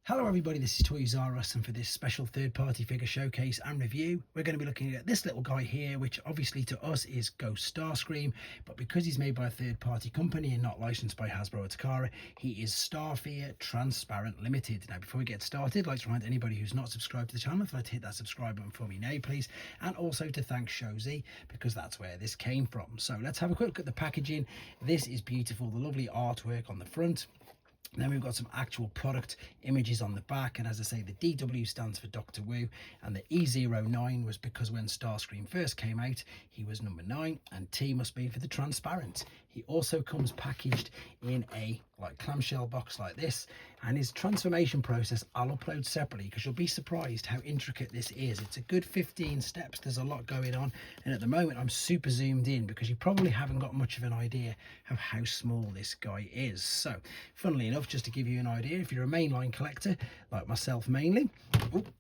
Hello everybody, this is toysareruss, and for this special third-party figure showcase and review, we're going to be looking at this little guy here, which obviously to us is Ghost Starscream, but because he's made by a third-party company and not licensed by Hasbro or Takara, he is Starfear Transparent Limited. Now, before we get started, I'd like to remind anybody who's not subscribed to the channel, if I'd hit that subscribe button for me now, please, and also to thank Shozy, because that's where this came from. So let's have a quick look at the packaging. This is beautiful, the lovely artwork on the front. Then we've got some actual product images on the back, and as I say, the DW stands for Doctor Wu, and the E09 was because when Starscream first came out, he was number 9, and T must be for the transparent. He also comes packaged in a clamshell box like this, and his transformation process I'll upload separately because you'll be surprised how intricate this is. It's a good 15 steps, there's a lot going on, and at the moment I'm super zoomed in because you probably haven't got much of an idea of how small this guy is. So funnily enough, just to give you an idea, if you're a mainline collector like myself mainly,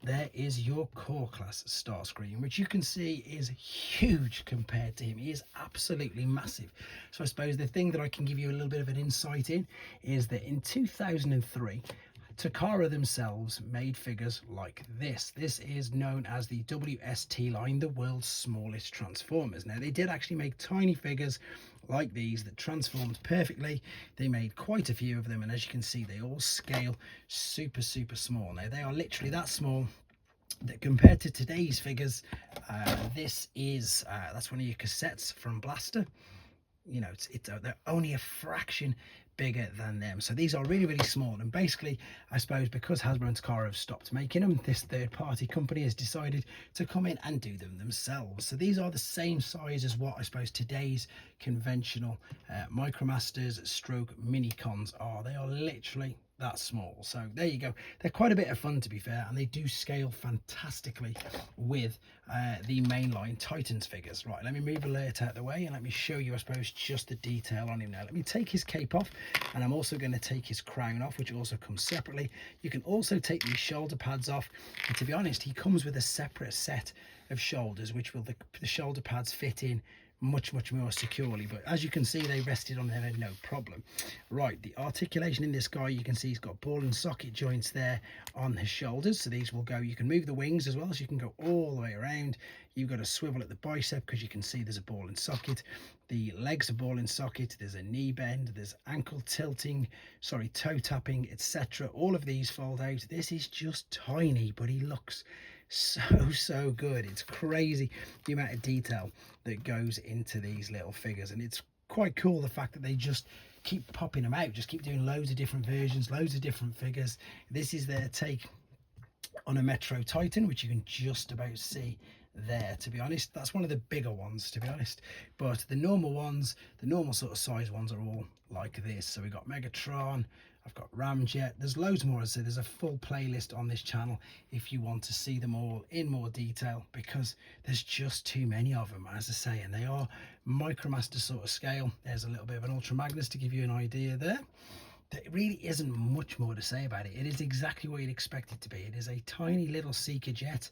there is your core class Starscream, which you can see is huge compared to him. He is absolutely massive. So I suppose the thing that I can give you a little bit of an insight in is that in 2003 Takara themselves made figures like this. This is known as the WST line, the world's smallest Transformers. Now, they did actually make tiny figures like these that transformed perfectly. They made quite a few of them, and as you can see, they all scale super small. Now, they are literally that small that compared to today's figures, this is that's one of your cassettes from Blaster. You know, they're only a fraction bigger than them, so these are really small. And basically, I suppose because Hasbro and Takara have stopped making them, this third-party company has decided to come in and do them themselves. So these are the same size as what I suppose today's conventional Micromasters stroke Minicons are. They are literally that small. So there you go. They're quite a bit of fun, to be fair, and they do scale fantastically with the mainline Titans figures. Right, let me move Alert out of the way and let me show you, I suppose, just the detail on him now. Let me take his cape off, and I'm also going to take his crown off, which also comes separately. You can also take these shoulder pads off, and to be honest, he comes with a separate set of shoulders, which will the shoulder pads fit in much more securely, but as you can see, they rested on there no problem. Right, the articulation in this guy, you can see he's got ball and socket joints there on his shoulders, so these will go, you can move the wings as well, so you can go all the way around. You've got a swivel at the bicep because you can see there's a ball and socket. The legs are ball and socket. There's a knee bend, there's ankle tilting, sorry, toe tapping, etc. All of these fold out. This is just tiny, but he looks so good. It's crazy the amount of detail that goes into these little figures, and it's quite cool the fact that they just keep popping them out, just keep doing loads of different versions, loads of different figures. This is their take on a Metro Titan, which you can just about see there. To be honest, that's one of the bigger ones, to be honest, but the normal ones, the normal sort of size ones, are all like this. So we've got Megatron, I've got Ramjet, there's loads more. As I say, there's a full playlist on this channel if you want to see them all in more detail, because there's just too many of them, as I say, and they are Micromaster sort of scale. There's a little bit of an Ultra Magnus to give you an idea there. There really isn't much more to say about it. It is exactly what you'd expect it to be. It is a tiny little Seeker jet,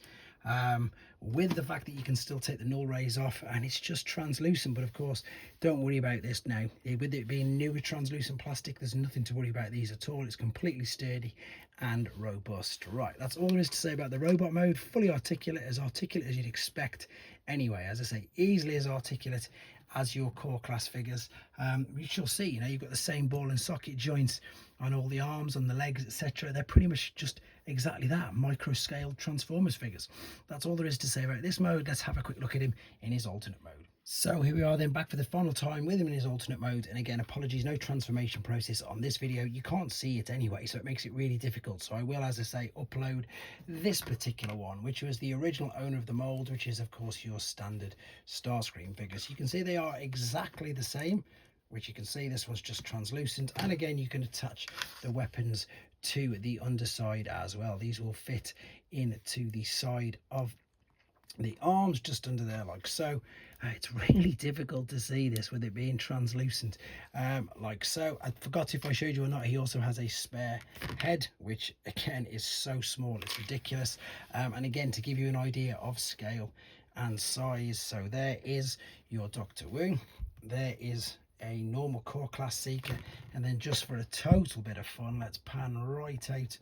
with the fact that you can still take the null rays off, and it's just translucent. But of course, don't worry about this now. With it being newer translucent plastic, there's nothing to worry about these at all. It's completely sturdy and robust. Right, that's all there is to say about the robot mode. Fully articulate as you'd expect anyway. As I say, easily as articulate as your core class figures. You shall see, you know, you've got the same ball and socket joints on all the arms, on the legs, etc. They're pretty much just exactly that, micro scale Transformers figures. That's all there is to say about this mode. Let's have a quick look at him in his alternate mode. So here we are then, back for the final time with him in his alternate mode. And again, apologies, no transformation process on this video. You can't see it anyway, so it makes it really difficult. So I will, as I say, upload this particular one, which was the original owner of the mold, which is of course your standard Starscream figures. You can see they are exactly the same, which you can see this one's just translucent. And again, you can attach the weapons to the underside as well. These will fit into the side of the arms just under there, like so. It's really difficult to see this with it being translucent, like so. I forgot if I showed you or not, he also has a spare head, which again is so small it's ridiculous. And again, to give you an idea of scale and size, so there is your Doctor Wu, there is a normal core class Seeker, and then just for a total bit of fun, let's pan right out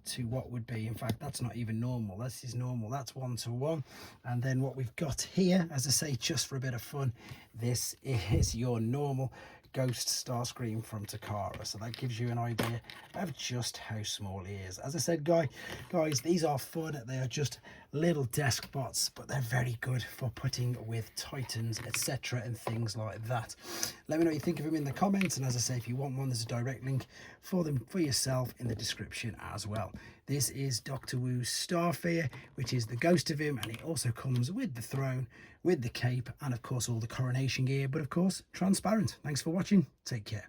to what would be, in fact, that's not even normal, this is normal, that's 1:1. And then what we've got here, as I say, just for a bit of fun, this is your normal Ghost Starscream from Takara. So that gives you an idea of just how small he is. As I said, guys, these are fun. They are just little desk bots, but they're very good for putting with Titans, etc., and things like that. Let me know what you think of them in the comments, and as I say, if you want one, there's a direct link for them for yourself in the description as well. This is Doctor Wu's Starfear, which is the ghost of him, and it also comes with the throne, with the cape, and of course all the coronation gear, but of course transparent. Thanks for watching. Take care.